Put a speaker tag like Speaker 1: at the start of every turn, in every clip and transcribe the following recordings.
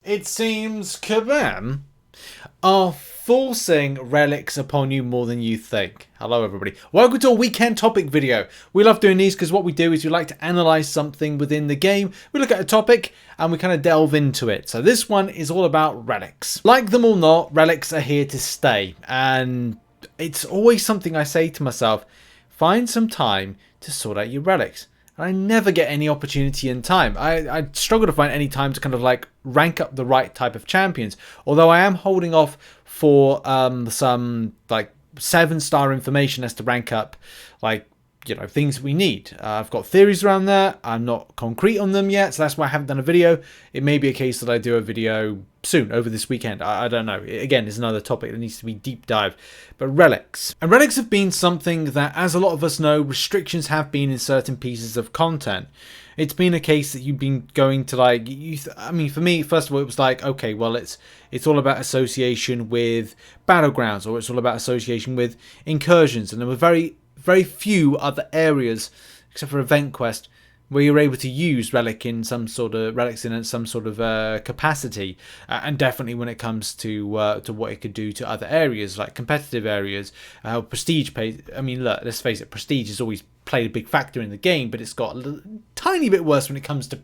Speaker 1: It seems Kabam are forcing relics upon you more than you think. Hello everybody. Welcome to a weekend topic video. We love doing these because what we do is we like to analyze something within the game. We look at a topic and we kind of delve into it. So this one is all about relics. Like them or not, relics are here to stay. And it's always something I say to myself, find some time to sort out your relics. I never get any opportunity in time. I struggle to find any time to kind of like rank up the right type of champions. Although I am holding off for some like 7-star information as to rank up like, you know, things we need. I've got theories around that. I'm not concrete on them yet, so that's why I haven't done a video. It may be a case that I do a video soon, over this weekend. I don't know. Again, it's another topic that needs to be deep dive. But relics. And relics have been something that, as a lot of us know, restrictions have been in certain pieces of content. It's been a case that you've been going to like, I mean, for me, first of all, it was like, okay, well, it's all about association with battlegrounds, or it's all about association with incursions. And there were very few other areas, except for Event Quest, where you're able to use relics in some sort of capacity, and definitely when it comes to what it could do to other areas like competitive areas. Prestige pays. I mean, look, let's face it, prestige has always played a big factor in the game, but it's got a tiny bit worse when it comes to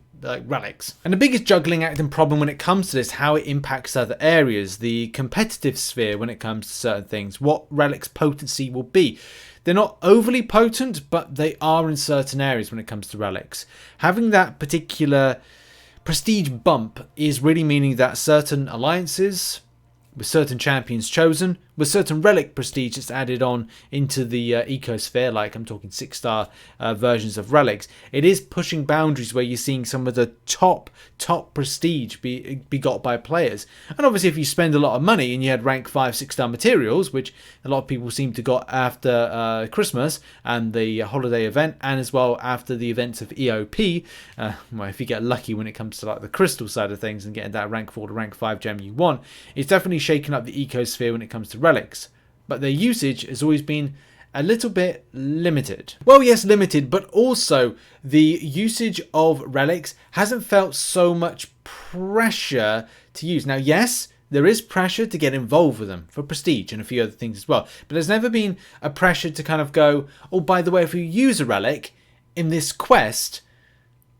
Speaker 1: relics. And the biggest juggling act and problem when it comes to this, how it impacts other areas, the competitive sphere when it comes to certain things, what relics potency will be. They're not overly potent, but they are in certain areas when it comes to relics. Having that particular prestige bump is really meaning that certain alliances, with certain champions chosen, with certain relic prestige that's added on into the ecosphere, like I'm talking 6-star versions of relics, it is pushing boundaries where you're seeing some of the top prestige be got by players. And obviously if you spend a lot of money and you had rank 5, 6-star materials, which a lot of people seem to got after Christmas and the holiday event, and as well after the events of EOP, well, if you get lucky when it comes to like the crystal side of things and getting that rank 4 to rank 5 gem you want, it's definitely shaking up the ecosphere when it comes to relics, but their usage has always been a little bit limited. Well, yes, limited, but also the usage of relics hasn't felt so much pressure to use. Now, yes, there is pressure to get involved with them for prestige and a few other things as well, but there's never been a pressure to kind of go, oh, by the way, if you use a relic in this quest,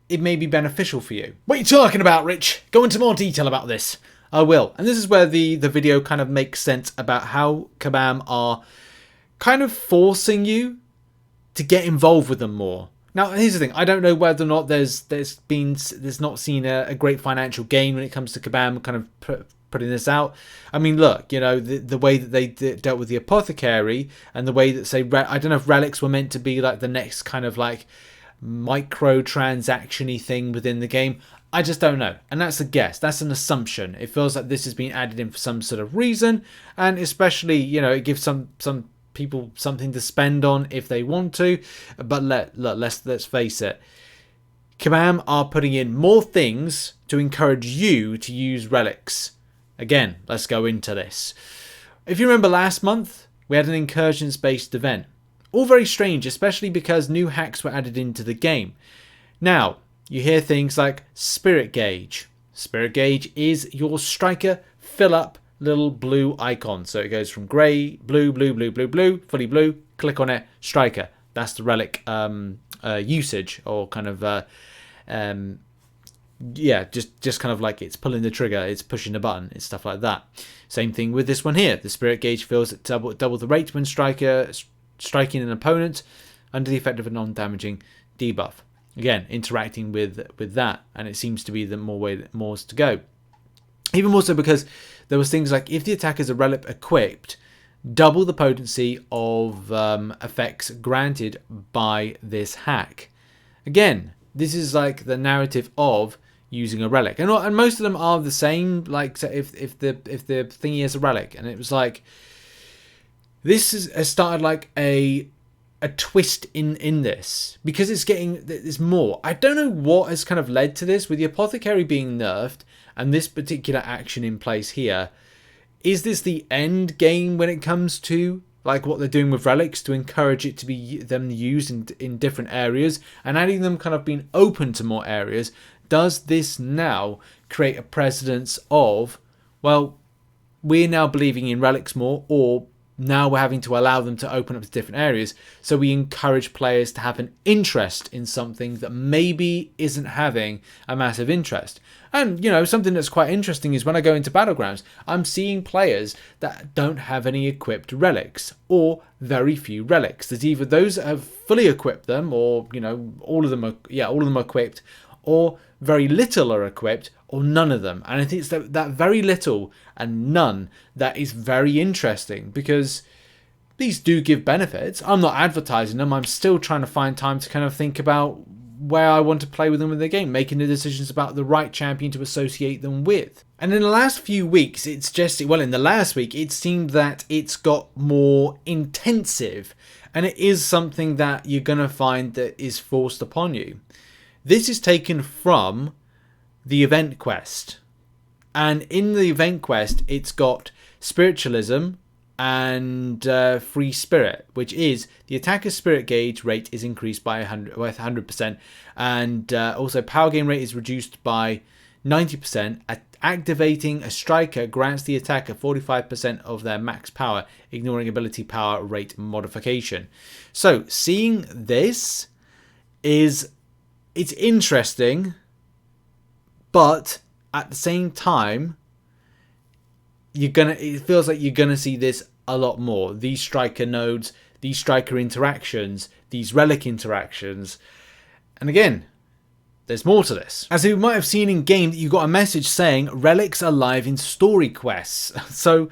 Speaker 1: it may be beneficial for you. What are you talking about, Rich? Go into more detail about this. I will. And this is where the video kind of makes sense about how Kabam are kind of forcing you to get involved with them more. Now, here's the thing. I don't know whether or not there's not seen a great financial gain when it comes to Kabam kind of putting this out. I mean, look, you know, the way that they dealt with the apothecary and the way that, say, I don't know if relics were meant to be like the next kind of like micro-transaction-y thing within the game. I just don't know. And that's a guess. That's an assumption. It feels like this has been added in for some sort of reason. And especially, you know, it gives some people something to spend on if they want to. But let's face it. Kabam are putting in more things to encourage you to use relics. Again, let's go into this. If you remember last month, we had an incursions-based event. All very strange, especially because new hacks were added into the game. Now, you hear things like Spirit Gauge. Spirit Gauge is your striker fill-up little blue icon. So it goes from grey, blue, blue, blue, blue, blue, fully blue. Click on it, striker. That's the relic usage, or kind of, yeah, just kind of like it's pulling the trigger, it's pushing the button, it's stuff like that. Same thing with this one here. The Spirit Gauge fills at double the rate when striking an opponent under the effect of a non-damaging debuff. Again, interacting with that, and it seems to be the more to go. Even more so because there was things like, if the attacker is a relic equipped, double the potency of effects granted by this hack. Again, this is like the narrative of using a relic, and most of them are the same. Like, so if the thingy is a relic, and it was like, this has started like a twist in this, because there's more. I don't know what has kind of led to this, with the apothecary being nerfed and this particular action in place here. Is this the end game when it comes to like what they're doing with relics to encourage it to be them used in different areas, and adding them kind of being open to more areas? does this now create a precedence of, well, we're now believing in relics more, or now we're having to allow them to open up to different areas, so we encourage players to have an interest in something that maybe isn't having a massive interest. And, you know, something that's quite interesting is when I go into Battlegrounds, I'm seeing players that don't have any equipped relics, or very few relics. There's either those that have fully equipped them, or, you know, all of them are equipped, or very little are equipped, or none of them. And I think it's that very little and none that is very interesting, because these do give benefits. I'm not advertising them. I'm still trying to find time to kind of think about where I want to play with them in the game, making the decisions about the right champion to associate them with. And in the last few weeks, in the last week, it seemed that it's got more intensive, and it is something that you're going to find that is forced upon you. This is taken from the event quest, and in the event quest, it's got spiritualism and free spirit, which is the attacker's spirit gauge rate is increased by 100%, and also power gain rate is reduced by 90%. Activating a striker grants the attacker 45% of their max power, ignoring ability power rate modification. So seeing this it's interesting, but at the same time, it feels like you're gonna see this a lot more. These striker nodes, these striker interactions, these relic interactions. And again, there's more to this. As you might have seen in game, you got a message saying relics are live in story quests. So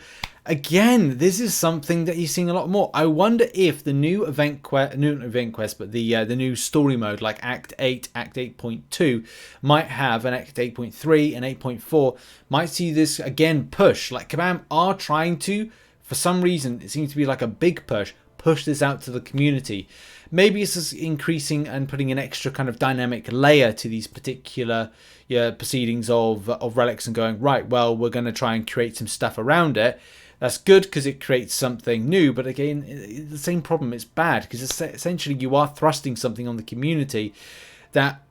Speaker 1: again, this is something that you're seeing a lot more. I wonder if the new the new story mode, like Act 8, Act 8.2, might have an Act 8.3 and 8.4, might see this again push. Like Kabam are trying to, for some reason, it seems to be like a big push this out to the community. Maybe it's just increasing and putting an extra kind of dynamic layer to these particular proceedings of relics, and going, right, well, we're going to try and create some stuff around it. That's good because it creates something new, but again, the same problem, it's bad because essentially you are thrusting something on the community that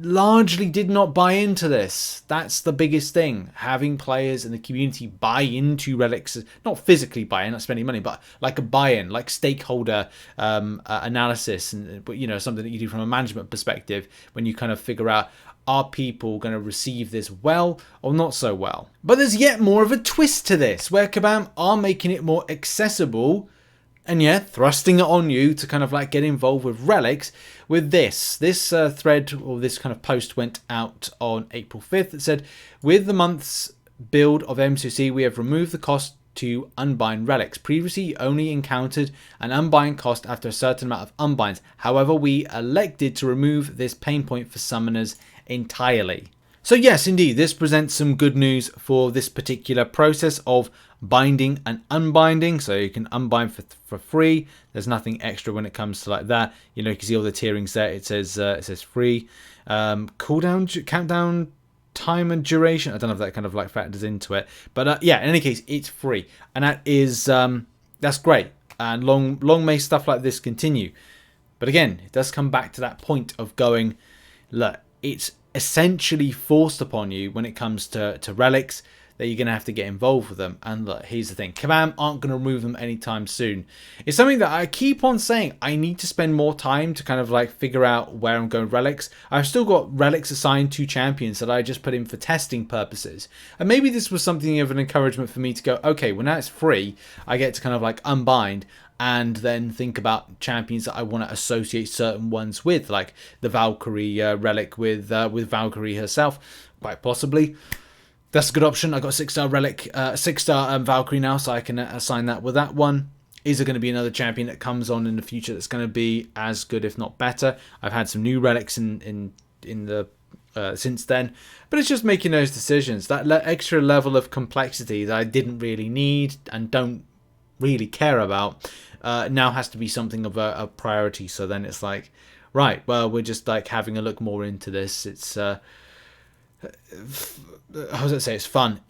Speaker 1: largely did not buy into this. That's the biggest thing. Having players in the community buy into relics, not physically buy in, not spending money, but like a buy-in, like stakeholder analysis, and something that you do from a management perspective when you kind of figure out, are people going to receive this well or not so well? But there's yet more of a twist to this, where Kabam are making it more accessible, and thrusting it on you to kind of like get involved with relics with this. This thread, or this kind of post, went out on April 5th. It said, with the month's build of MCOC, we have removed the cost to unbind relics. Previously, you only encountered an unbind cost after a certain amount of unbinds. However, we elected to remove this pain point for summoners entirely. So yes, indeed, this presents some good news for this particular process of binding and unbinding. So you can unbind for free. There's nothing extra when it comes to like that. You can see all the tierings there. It says free. Cooldown, countdown, time and duration. I don't know if that kind of like factors into it, but in any case, it's free, and that is that's great. And long may stuff like this continue. But again, it does come back to that point of going, look, it's essentially forced upon you when it comes to relics that you're going to have to get involved with them. And look, here's the thing, Kabam aren't going to remove them anytime soon. It's something that I keep on saying, I need to spend more time to kind of like figure out where I'm going with relics. I've still got relics assigned to champions that I just put in for testing purposes. And maybe this was something of an encouragement for me to go, okay, well now it's free, I get to kind of like unbind and then think about champions that I want to associate certain ones with, like the Valkyrie relic with Valkyrie herself, quite possibly. That's a good option. I got a 6-star relic, 6-star Valkyrie now, so I can assign that with that one. Is there going to be another champion that comes on in the future that's going to be as good, if not better? I've had some new relics in the since then, but it's just making those decisions. That extra level of complexity that I didn't really need and don't really care about now has to be something of a priority. So then it's like, right, well, we're just like having a look more into this. It's how does it say? It's fun.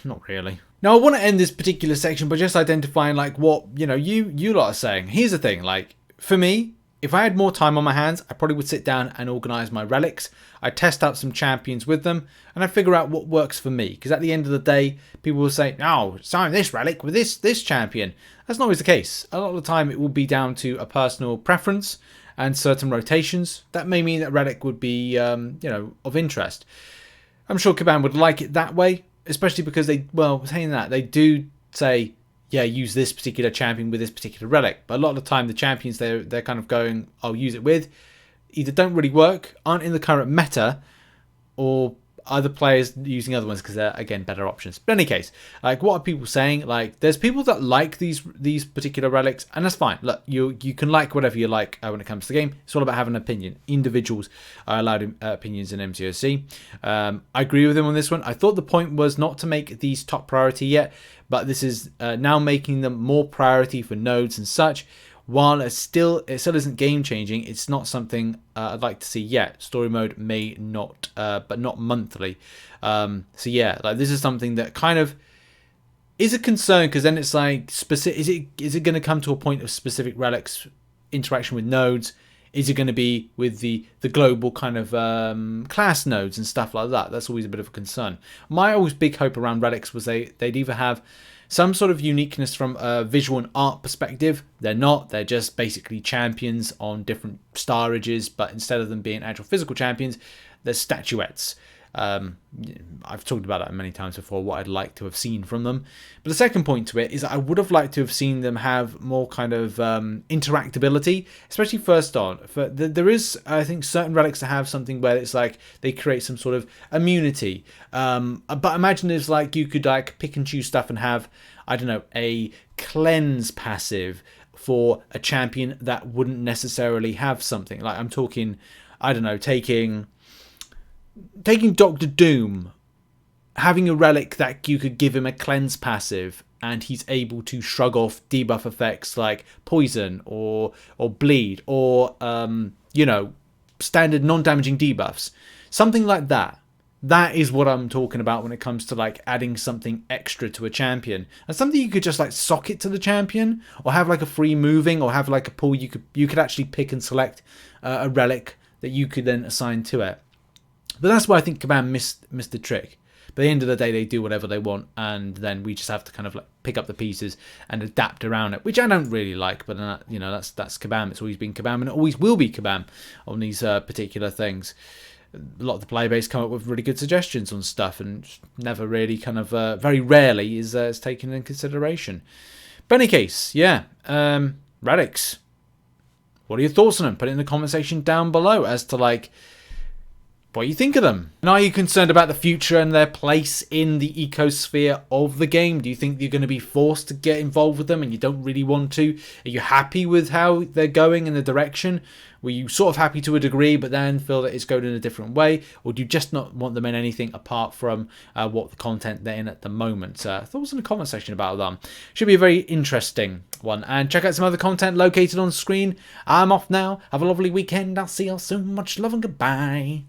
Speaker 1: Not really. Now, I want to end this particular section by just identifying like what you lot are saying. Here's the thing, like for me, if I had more time on my hands, I probably would sit down and organise my relics. I'd test out some champions with them, and I'd figure out what works for me. Because at the end of the day, people will say, "Oh, sign this relic with this champion." That's not always the case. A lot of the time, it will be down to a personal preference and certain rotations. That may mean that relic would be, of interest. I'm sure Kabam would like it that way, especially because saying that, they do say, yeah, use this particular champion with this particular relic. But a lot of the time, the champions they're kind of going, I'll use it with, either don't really work, aren't in the current meta, or other players using other ones because they're, again, better options. But in any case, like, what are people saying? Like, there's people that like these particular relics, and that's fine. Look, you can like whatever you like when it comes to the game. It's all about having an opinion. Individuals are allowed opinions in MCOC. I agree with him on this one. I thought the point was not to make these top priority yet, but this is now making them more priority for nodes and such. While it still isn't game changing, it's not something I'd like to see yet. Story mode may not, but not monthly. So yeah, like, this is something that kind of is a concern, because then it's like, specific. Is it going to come to a point of specific relics interaction with nodes? Is it going to be with the global kind of class nodes and stuff like that? That's always a bit of a concern. My always big hope around relics was they'd either have some sort of uniqueness from a visual and art perspective. They're not. They're just basically champions on different starages, but instead of them being actual physical champions, they're statuettes. I've talked about that many times before, what I'd like to have seen from them. But the second point to it is I would have liked to have seen them have more kind of interactability, especially first on. There is, I think, certain relics that have something where it's like they create some sort of immunity. But imagine it's like you could like pick and choose stuff and have, I don't know, a cleanse passive for a champion that wouldn't necessarily have something. Like, I'm talking, I don't know, taking Doctor Doom, having a relic that you could give him a cleanse passive and he's able to shrug off debuff effects like poison or bleed or standard non-damaging debuffs, something like that. That is what I'm talking about when it comes to like adding something extra to a champion, and something you could just like socket to the champion, or have like a free moving, or have like a pool you could actually pick and select a relic that you could then assign to it. But that's why I think Kabam missed the trick. But at the end of the day, they do whatever they want, and then we just have to kind of like pick up the pieces and adapt around it, which I don't really like. But that's Kabam. It's always been Kabam, and it always will be Kabam on these particular things. A lot of the player base come up with really good suggestions on stuff, and never really kind of very rarely is taken in consideration. But in any case, yeah, Relics. What are your thoughts on them? Put it in the comment section down below as to like what you think of them. And are you concerned about the future and their place in the ecosphere of the game? Do you think you're going to be forced to get involved with them and you don't really want to? Are you happy with how they're going in the direction? Were you sort of happy to a degree, but then feel that it's going in a different way? Or do you just not want them in anything apart from what the content they're in at the moment? Thoughts in the comment section about them. Should be a very interesting one. And check out some other content located on screen. I'm off now. Have a lovely weekend. I'll see you all soon. Much love and goodbye.